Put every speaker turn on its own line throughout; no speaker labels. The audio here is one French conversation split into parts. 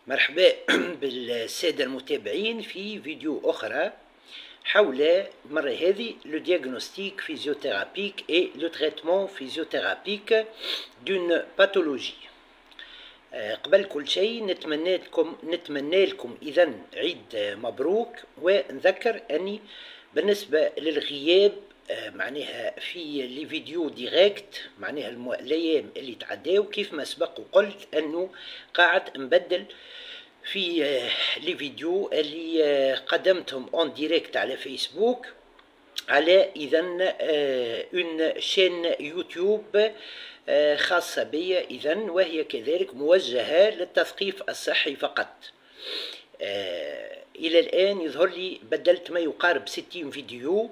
مرحبا بالسادة المتابعين في فيديو أخرى حول مرة هذه le diagnostic physiothérapique et le traitement physiothérapique d'une pathologie. قبل كل شيء نتمنى لكم إذا عيد مبروك، ونذكر أني بالنسبة للغياب معناها في لي فيديو ديريكت معناها الايام اللي تعداو كيف ما سبق وقلت انه قاعد نبدل في لي فيديو اللي قدمتهم اون ديريكت على فيسبوك على اذا اون شين يوتيوب خاصة بي اذا، وهي كذلك موجهة للتثقيف الصحي فقط. الى الان يظهر لي بدلت ما يقارب 60 فيديو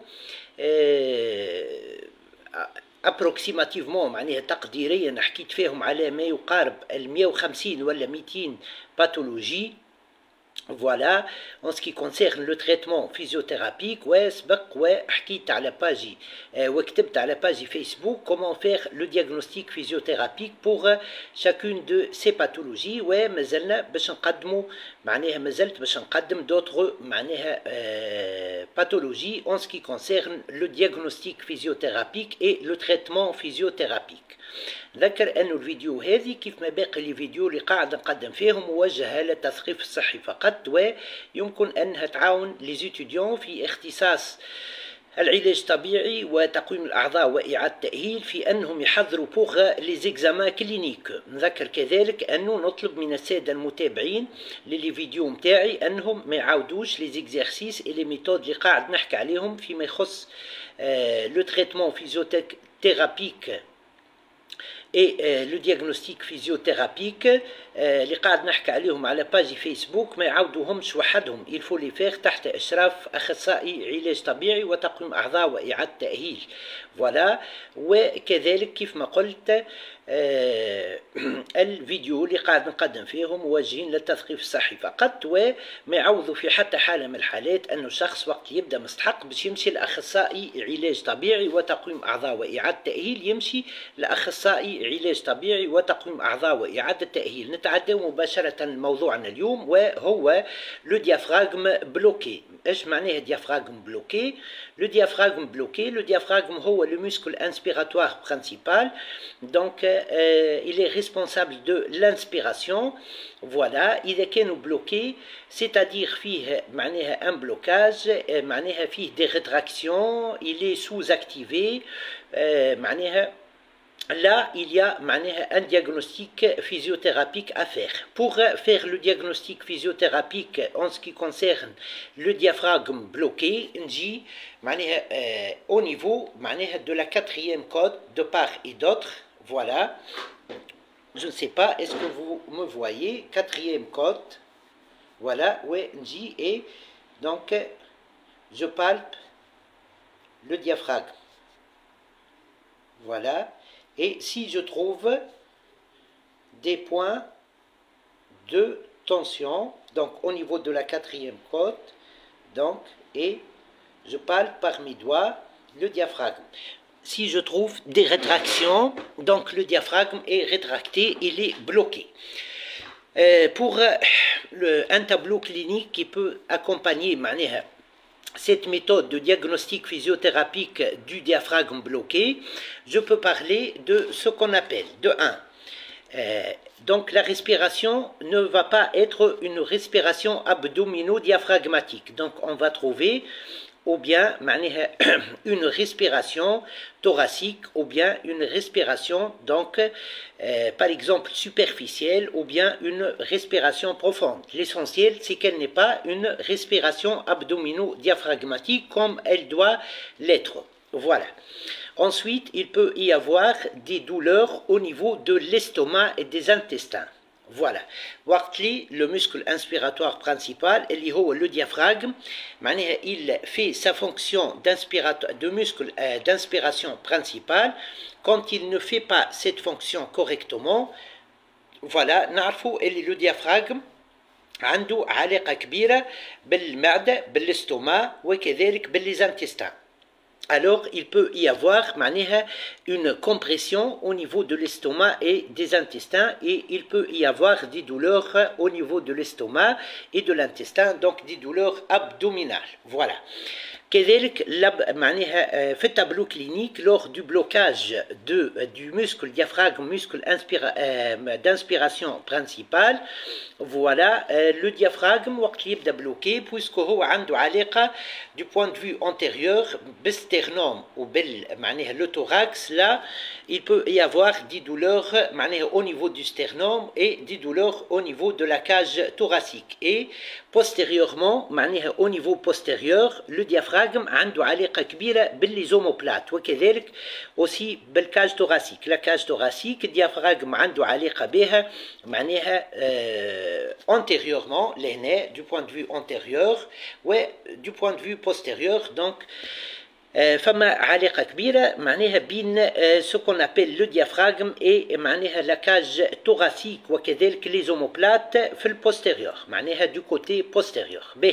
ابروكسيماتيفمون معناها تقديريا حكيت فيهم على ما يقارب 150 ولا 200 باثولوجي. Voilà, en ce qui concerne le traitement physiothérapique, وسبق وحكيت على باجي وكتبت على باجي فيسبوك comment faire le diagnostic physiothérapique pour chacune de ces pathologies، ومازلنا باش نقدموا معناها مازلت باش نقدم d'autres معناها pathologies en ce qui concerne le diagnostic physiothérapique et le traitement physiothérapique. ذكر أنه الفيديو هذه كيف ما باقي لي فيديو اللي قاعد نقدم فيهم موجهة للتثقيف الصحي فقط، ويمكن أنها تعاون لي زيتيديون في اختصاص العلاج الطبيعي وتقويم الأعضاء وإعادة التأهيل في أنهم يحضروا بوغ لي زيكزامان كلينيك. نذكر كذلك أنه نطلب من السادة المتابعين للي فيديو متاعي أنهم ما يعاودوش لي زيكزارسيس إلي ميثود اللي قاعد نحكي عليهم فيما يخص لو تريتمون فيزيوثيرابيك et le diagnostic physiothérapique اللي قاعد نحكي عليهم على باجي فيسبوك ما يعاودوهمش وحدهم، il faut les faire تحت إشراف أخصائي علاج طبيعي وتقويم أعضاء وإعادة تأهيل. فوالا، وكذلك كيف ما قلت الفيديو اللي قاعد نقدم فيهم موجهين للتثقيف الصحي فقط، وما يعوضوا في حتى حالة من الحالات أنه شخص وقت يبدأ مستحق باش يمشي لأخصائي علاج طبيعي وتقويم أعضاء وإعادة تأهيل يمشي لأخصائي علاج طبيعي وتقويم أعضاء وإعادة تأهيل. نتعدى مباشرة لموضوعنا اليوم وهو لو ديافراغم بلوكي. ايش معناه ديافراغم بلوكي؟ لو ديافراغم بلوكي، لو ديافراغم هو le muscle inspiratoire principal, donc il est responsable de l'inspiration. Voilà، إذا كانوا بلوكي c'est-à-dire فيه معناها un blocage معناها فيه des rétractions، il est sous-activé معناها là, il y a un diagnostic physiothérapique à faire. Pour faire le diagnostic physiothérapique en ce qui concerne le diaphragme bloqué, au niveau de la quatrième côte de part et d'autre. Voilà. Je ne sais pas, est-ce que vous me voyez? Quatrième côte. Voilà, ouais, et donc je palpe le diaphragme. Voilà. Et si je trouve des points de tension, donc au niveau de la quatrième côte, donc, et je palpe par mes doigts le diaphragme. Si je trouve des rétractions, donc le diaphragme est rétracté, il est bloqué. Pour un tableau clinique qui peut accompagner cette méthode de diagnostic physiothérapique du diaphragme bloqué, je peux parler de ce qu'on appelle, de 1. Donc la respiration ne va pas être une respiration abdomino-diaphragmatique. Donc on va trouver ou bien une respiration thoracique ou bien une respiration donc par exemple superficielle ou bien une respiration profonde. L'essentiel c'est qu'elle n'est pas une respiration abdomino-diaphragmatique comme elle doit l'être. Voilà. Ensuite, il peut y avoir des douleurs au niveau de l'estomac et des intestins. Voilà. Le muscle inspiratoire principal, le diaphragme, il fait sa fonction de muscle d'inspiration principale. Quand il ne fait pas cette fonction correctement, voilà, le diaphragme عنده علاقة كبيرة بالمعدة بالاستوماء وكذلك بالليزانتستان. alors il peut y avoir une compression au niveau de l'estomac et des intestins, et il peut y avoir des douleurs au niveau de l'estomac et de l'intestin, donc des douleurs abdominales. Voilà. كذلك معناها في التابلو كلينيك lors du blocage du muscle diaphragme, muscle d'inspiration principal, voilà le diaphragme وقت يبدا بلوكي puisque هو عنده علاقة du point de vue antérieur بالsternum وبال معناها le thorax. Là il peut y avoir des douleurs معناها au niveau du sternum et des douleurs au niveau de la cage thoracique, et postérieurement معناها au niveau postérieur le diaphragme عنده علاقة كبيرة بالليزوموبلات وكذلك aussi بالكاج thoracique. La cage thoracique الديافراغم عنده علاقة بها معناها antérieurement لهنا du point de vue antérieur و du point de vue postérieur. Donc فما علاقة كبيرة معناها بين ce qu'on appelle le diaphragme et معناها la cage thoracique وكذلك les omoplates في البوستérieur معناها du côté postérieur. B.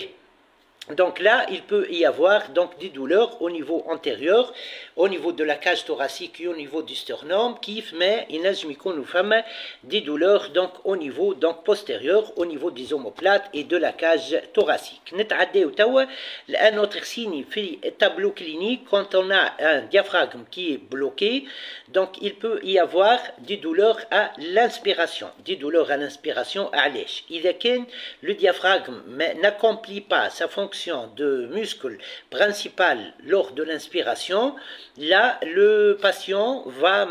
Donc là, il peut y avoir donc des douleurs au niveau antérieur, au niveau de la cage thoracique et au niveau du sternum, mais il y des douleurs donc au niveau donc postérieur, au niveau des omoplates et de la cage thoracique. Un autre signe في tableau clinique, quand on a un diaphragme qui est bloqué, donc il peut y avoir des douleurs à l'inspiration, des douleurs à l'inspiration علاش إذا كان le diaphragme n'accomplit pas sa fonction de muscle principal lors de l'inspiration, là le patient va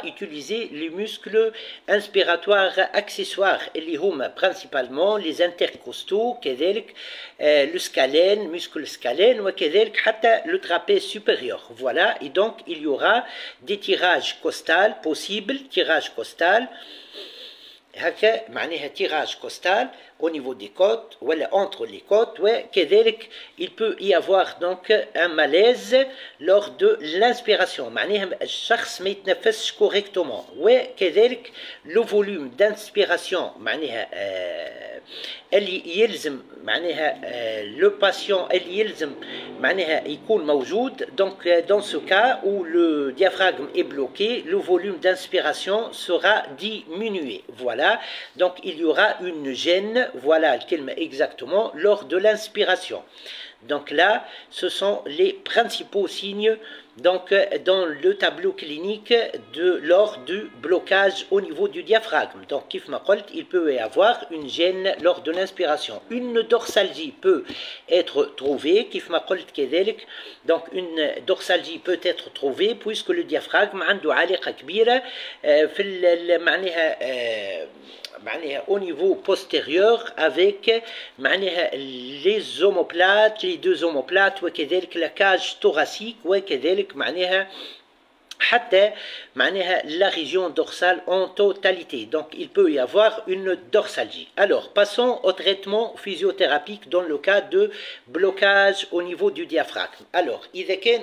utiliser les muscles inspiratoires accessoires اللي هما principalement les intercostaux كذلك le scalène, muscle scalène وكذلك حتى le trapèze supérieur. Voilà, et donc il y aura des tirages costales possibles, tirage costal هكا معناها tirage costal au niveau des côtes ou entre les côtes, وكذلك il peut y avoir donc un malaise lors de l'inspiration معناها الشخص ما يتنفسش correctement, وكذلك le volume d'inspiration معناها اللي يلزم معناها le patient اللي يلزم معناها يكون موجود. Donc dans ce cas où le diaphragme est bloqué, le volume d'inspiration sera diminué. Voilà, donc il y aura une gêne, voilà le terme exactement, lors de l'inspiration. Donc là, ce sont les principaux signes donc, dans le tableau clinique lors du blocage au niveau du diaphragme. Donc, il peut y avoir une gêne lors de l'inspiration. Une dorsalgie peut être trouvée. Donc, une dorsalgie peut être trouvée puisque le diaphragme عنده علاقة كبيرة في معناها au niveau postérieur avec les omoplates, les deux omoplates وكذلك la cage thoracique وكذلك حتى la région dorsale en totalité. Donc il peut y avoir une dorsalgie. Alors passons au traitement physiothérapique dans le cas de blocage au niveau du diaphragme. Alors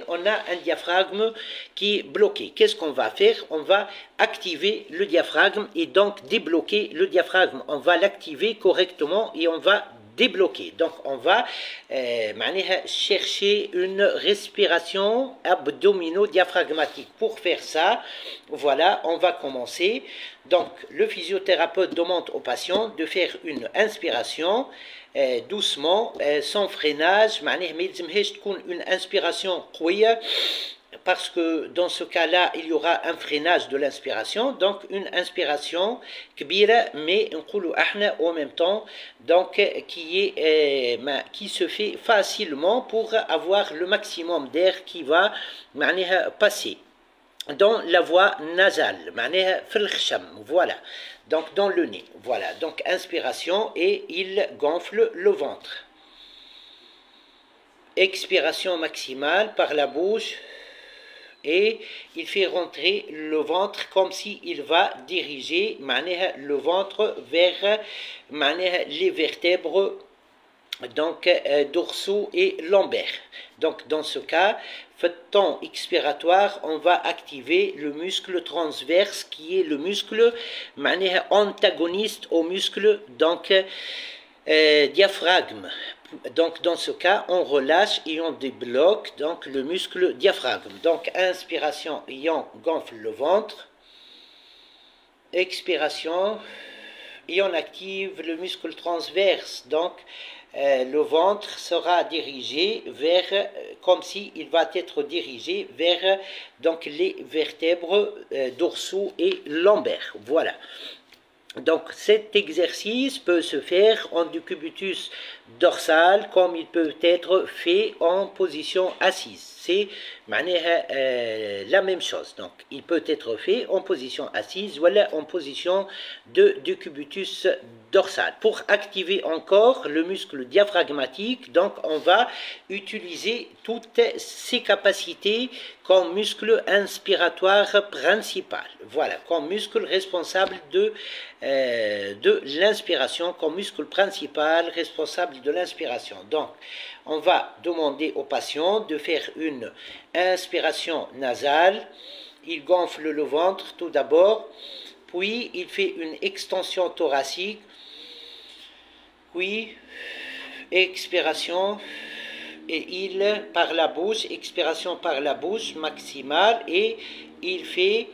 on a un diaphragme qui est bloqué. Qu'est-ce qu'on va faire? On va activer le diaphragme et donc débloquer le diaphragme. On va l'activer correctement et on va débloquer. Donc on va chercher une respiration abdomino-diaphragmatique. Pour faire ça, voilà, on va commencer. Donc le physiothérapeute demande au patient de faire une inspiration doucement, sans freinage. Une inspiration قوية, parce que dans ce cas-là, il y aura un freinage de l'inspiration, donc une inspiration كبيرة, mais en même temps, donc qui se fait facilement pour avoir le maximum d'air qui va passer dans la voie nasale, voilà, donc dans le nez, voilà, donc inspiration et il gonfle le ventre. Expiration maximale par la bouche. Et il fait rentrer le ventre comme s'il va diriger le ventre vers les vertèbres donc dorsaux et lombaires. Donc dans ce cas, temps expiratoire, on va activer le muscle transverse qui est le muscle antagoniste au muscle donc diaphragme. Donc, dans ce cas, on relâche et on débloque donc, le muscle diaphragme. Donc, inspiration et on gonfle le ventre. Expiration et on active le muscle transverse. Donc, le ventre sera dirigé vers, comme s'il va être dirigé vers donc, les vertèbres dorsaux et lombaires. Voilà. Donc cet exercice peut se faire en décubitus dorsal comme il peut être fait en position assise. C'est la même chose. Donc il peut être fait en position assise ou en position de décubitus dorsal. Pour activer encore le muscle diaphragmatique, donc on va utiliser toutes ces capacités comme muscle inspiratoire principal. Voilà, comme muscle responsable de l'inspiration, comme muscle principal responsable de l'inspiration. Donc, on va demander au patient de faire une inspiration nasale. Il gonfle le ventre tout d'abord, puis il fait une extension thoracique, puis expiration et il par la bouche, expiration par la bouche maximale et il fait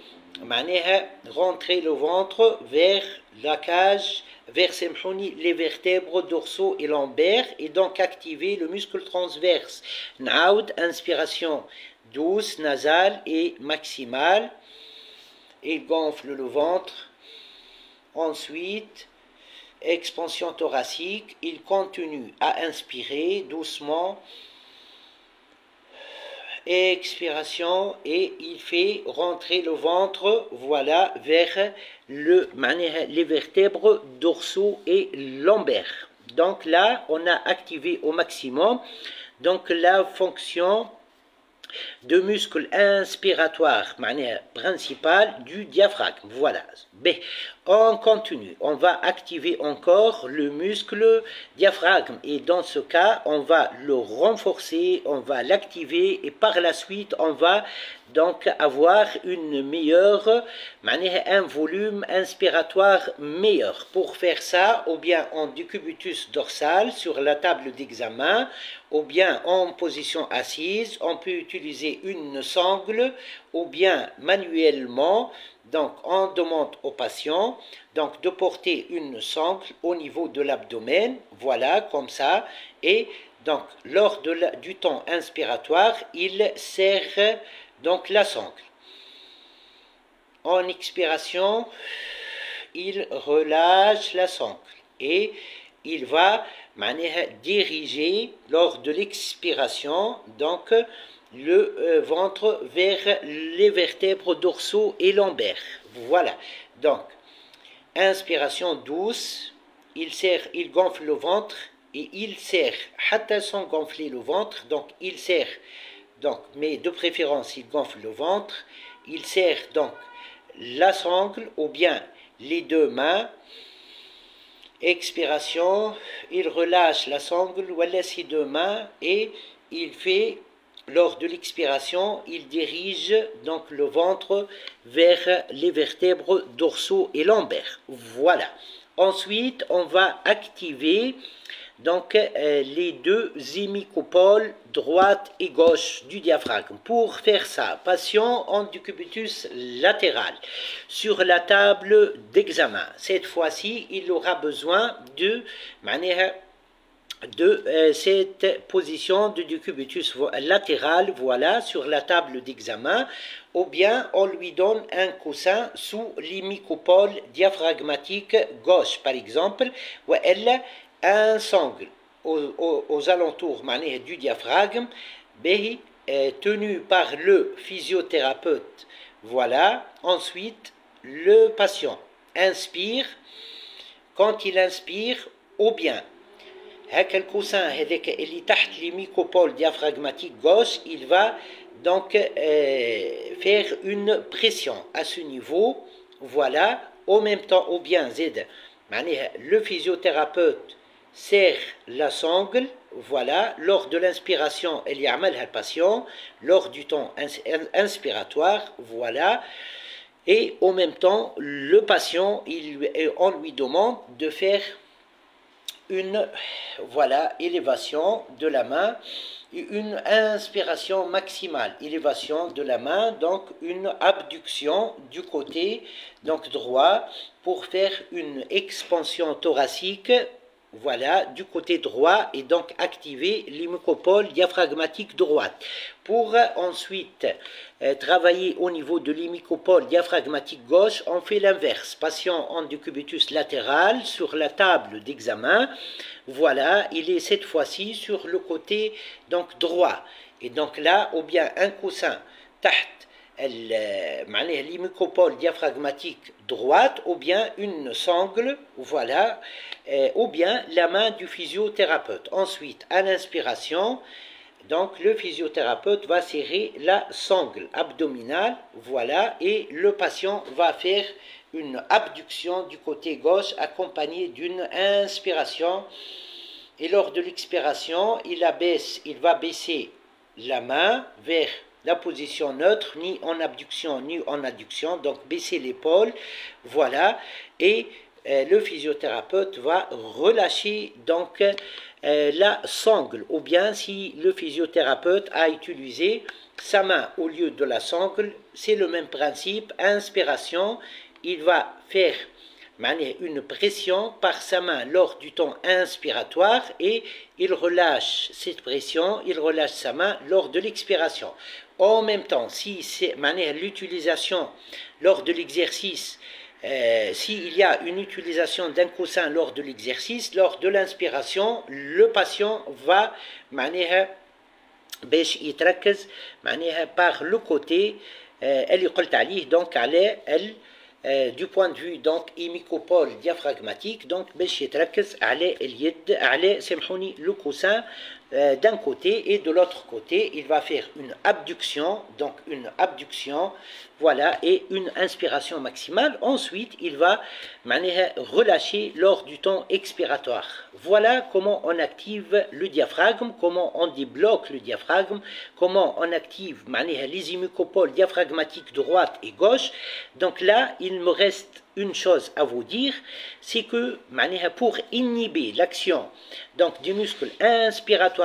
rentrer le ventre vers la cage, vers les vertèbres dorsaux et lombaires et donc activer le muscle transverse. Naoud, inspiration douce, nasale et maximale. Il gonfle le ventre. Ensuite, expansion thoracique. Il continue à inspirer doucement. Expiration et il fait rentrer le ventre, voilà, vers les vertèbres dorsaux et lombaires. Donc là, on a activé au maximum donc la fonction de muscle inspiratoire principal du diaphragme. Voilà. B. On continue. On va activer encore le muscle diaphragme et dans ce cas, on va le renforcer, on va l'activer et par la suite, on va donc avoir une meilleure, un volume inspiratoire meilleur. Pour faire ça, ou bien en décubitus dorsal sur la table d'examen, ou bien en position assise, on peut utiliser une sangle, ou bien manuellement. Donc, on demande au patient donc, de porter une sangle au niveau de l'abdomen, voilà, comme ça, et donc, lors du temps inspiratoire, il serre donc la sangle. En expiration, il relâche la sangle et il va diriger lors de l'expiration donc le ventre vers les vertèbres dorsaux et lombaires. Voilà. Donc, inspiration douce, il gonfle le ventre et il serre, sans gonfler le ventre, donc il serre, donc, mais de préférence il gonfle le ventre, il serre donc la sangle ou bien les deux mains. Expiration, il relâche la sangle ou ses deux mains et il fait, lors de l'expiration, il dirige donc le ventre vers les vertèbres dorsaux et lombaires. Voilà. Ensuite, on va activer donc les deux hémicopoles droite et gauche du diaphragme. Pour faire ça, patient en décubitus latéral sur la table d'examen. Cette fois-ci, il aura besoin de cette position de décubitus latéral, voilà, sur la table d'examen, ou bien on lui donne un coussin sous l'hémicopole diaphragmatique gauche, par exemple, ou elle un sangle aux alentours du diaphragme, tenu par le physiothérapeute. Voilà. Ensuite, le patient inspire. Quand il inspire, ou bien le coussin اللي تحت l'hémicopole diaphragmatique gauche, il va donc faire une pression à ce niveau. Voilà. En même temps, ou bien le physiothérapeute serre la sangle, voilà, lors de l'inspiration, elle y amène le patient, lors du temps inspiratoire, voilà, et en même temps, le patient, on lui demande de faire une voilà, élévation de la main, une inspiration maximale, élévation de la main, donc une abduction du côté donc droit pour faire une expansion thoracique. Voilà, du côté droit et donc activer l'hémicopole diaphragmatique droite. Pour ensuite travailler au niveau de l'hémicopole diaphragmatique gauche, on fait l'inverse. Patient en décubitus latéral sur la table d'examen. Voilà, il est cette fois-ci sur le côté donc droit. Et donc là, ou bien un coussin تحت l'hémicopole diaphragmatique droite, ou bien une sangle, voilà, ou bien la main du physiothérapeute. Ensuite, à l'inspiration, donc le physiothérapeute va serrer la sangle abdominale, voilà, et le patient va faire une abduction du côté gauche accompagnée d'une inspiration. Et lors de l'expiration, il va baisser la main vers la position neutre, ni en abduction ni en adduction, donc baisser l'épaule, voilà, et le physiothérapeute va relâcher donc la sangle, ou bien si le physiothérapeute a utilisé sa main au lieu de la sangle, c'est le même principe, inspiration, il va faire une pression par sa main lors du temps inspiratoire et il relâche cette pression, il relâche sa main lors de l'expiration. En même temps, si c'est l'utilisation lors de l'exercice, s'il y a une utilisation d'un coussin lors de l'exercice, lors de l'inspiration, le patient va باش يتركز par le côté اللي قلت عليه donc على du point de vue donc hémicopole diaphragmatique, donc باش يتركز على اليد على سامحوني le coussin d'un côté et de l'autre côté il va faire une abduction, donc une abduction, voilà, et une inspiration maximale. Ensuite il va relâcher lors du temps expiratoire. Voilà comment on active le diaphragme, comment on débloque le diaphragme, comment on active les hémicopoles diaphragmatiques droite et gauche. Donc là il me reste une chose à vous dire, c'est que pour inhiber l'action donc du muscle inspiratoire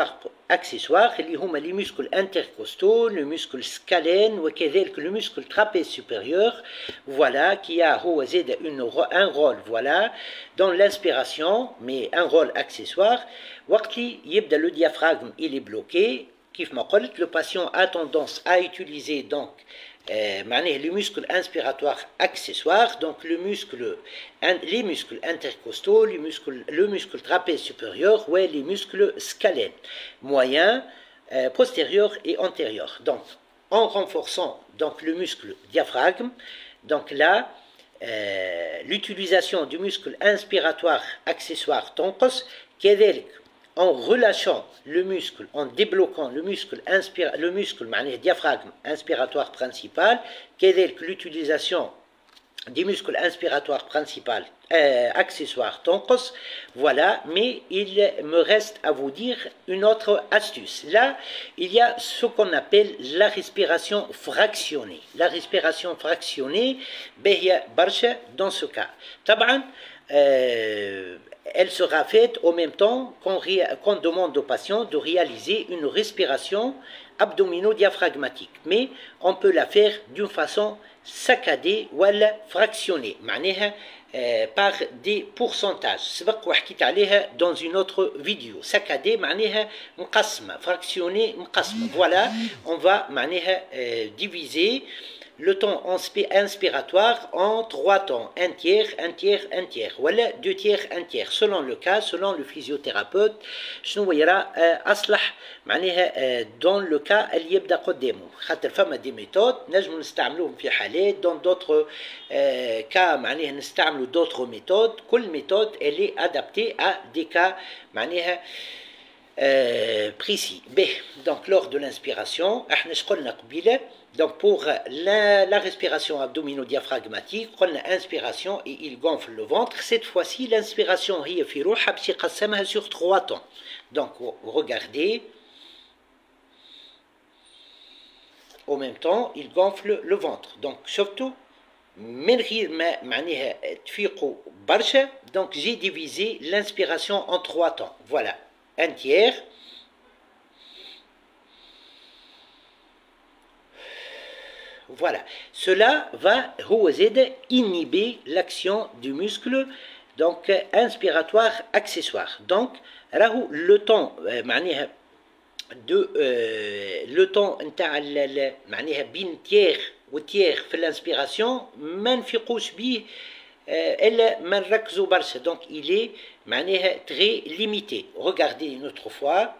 accessoire اللي هما les muscles intercostaux, le muscle scalène وكذلك le muscle trapèze supérieur, voilà, qui a un rôle, voilà, dans l'inspiration, mais un rôle accessoire. وقت اللي يبدا le diaphragme il est bloqué, كيف ما قلت, le patient a tendance à utiliser donc les muscles inspiratoires accessoires, donc les muscles intercostaux, le muscle trapèze supérieur, ou les muscles scalènes, moyens, postérieurs et antérieurs. Donc, en renforçant donc le muscle diaphragme, donc là, l'utilisation du muscle inspiratoire accessoire تنقص, كذلك en relâchant le muscle, en débloquant le muscle diaphragme inspiratoire principal, كذلك l'utilisation des muscles inspiratoires principaux accessoires تنقص, voilà. Mais il me reste à vous dire une autre astuce. Là il y a ce qu'on appelle la respiration fractionnée. La respiration fractionnée بهي برشا dans ce cas. طبعا elle sera faite au même temps qu'on demande au patient de réaliser une respiration abdomino-diaphragmatique. Mais on peut la faire d'une façon saccadée ou fractionnée, par des pourcentages. سبق وحكيت عليها dans une autre vidéo. Saccadée معناها مقسمة, fractionnée مقسمة. Voilà, on va diviser le temps inspiratoire en 3 temps, un tiers, un tiers, un tiers, voilà 2 tiers, un tiers, selon le cas, selon le physiothérapeute. شنو يرى أصلح dans le cas اللي يبدأ قدامه. خاطر فما دي ميثود نجم نستعملوهم في حالات dans d'autres cas نستعملوا d'autres méthodes. كل méthode elle est adaptée à des cas précis. Donc lors de l'inspiration احنا شقلنا قبيله. Donc pour la respiration abdomino-diaphragmatique, on a inspiration et il gonfle le ventre. Cette fois-ci, l'inspiration sur 3 temps. Donc regardez, au même temps, il gonfle le ventre. Donc surtout, من غير ما تفيقوا برشا, donc j'ai divisé l'inspiration en 3 temps. Voilà, un tiers. Voilà, cela va inhiber l'action du muscle donc inspiratoire accessoire. Donc le temps le temps معناها بين تيير وتيير في l'inspiration ما نفيقوش بيه الا ما نركزوا برشا. donc il est معناها très limité. Regardez une autre fois.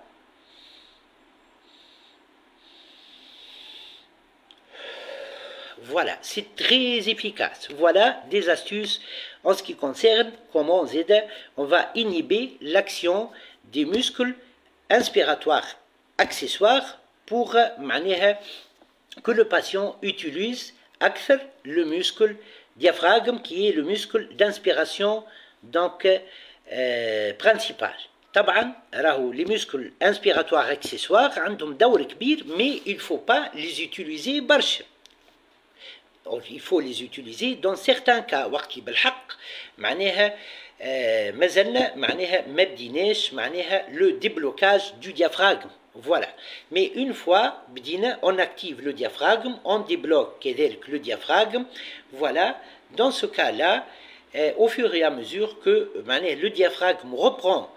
Voilà, c'est très efficace. Voilà des astuces en ce qui concerne comment on va inhiber l'action des muscles inspiratoires accessoires pour que le patient utilise le muscle diaphragme qui est le muscle d'inspiration donc principal. طبعا راهو les muscles inspiratoires accessoires عندهم دور كبير mais il faut pas les utiliser برشا. il faut les utiliser dans certains cas. وقت اللي بالحق معناها مازلنا معناها ما بديناش معناها le déblocage du diaphragme. Voilà. Mais une fois بدينا on active le diaphragme, on débloque كذلك le diaphragme. Voilà. Dans ce cas-là, au fur et à mesure que معناها le diaphragme reprend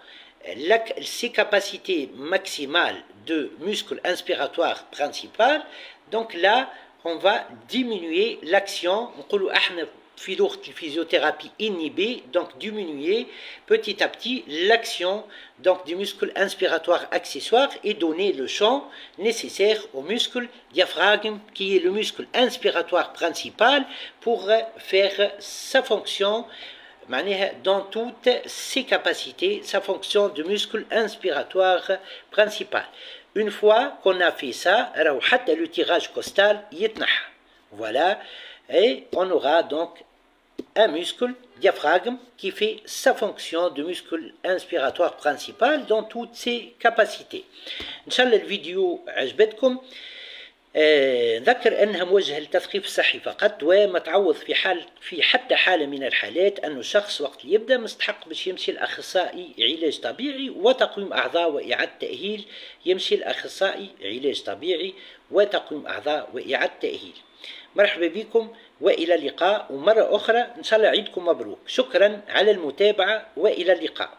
ses capacités maximales de muscle inspiratoire principal, donc là on va diminuer l'action. نقولوا احنا في لغة الفيزيوثérapie inhiber, donc diminuer petit à petit l'action donc du muscle inspiratoire accessoire et donner le champ nécessaire au muscle diaphragme qui est le muscle inspiratoire principal pour faire sa fonction dans toutes ses capacités, sa fonction de muscle inspiratoire principal. Une fois qu'on a fait ça, le tirage costal يتنحى. Voilà, et on aura donc un muscle diaphragme qui fait sa fonction de muscle inspiratoire principal dans toutes ses capacités. Inch'Allah الفيديو عجبتكم. نذكر أنها موجهة للتثقيف الصحي فقط وما تعوض في حتى حالة من الحالات أنه الشخص وقت اللي يبدأ مستحق باش يمشي لأخصائي علاج طبيعي وتقويم أعضاء وإعادة تأهيل. يمشي لأخصائي علاج طبيعي وتقويم أعضاء وإعادة تأهيل. مرحبا بكم وإلى اللقاء. ومرة أخرى إن شاء الله عيدكم مبروك. شكرا على المتابعة وإلى اللقاء.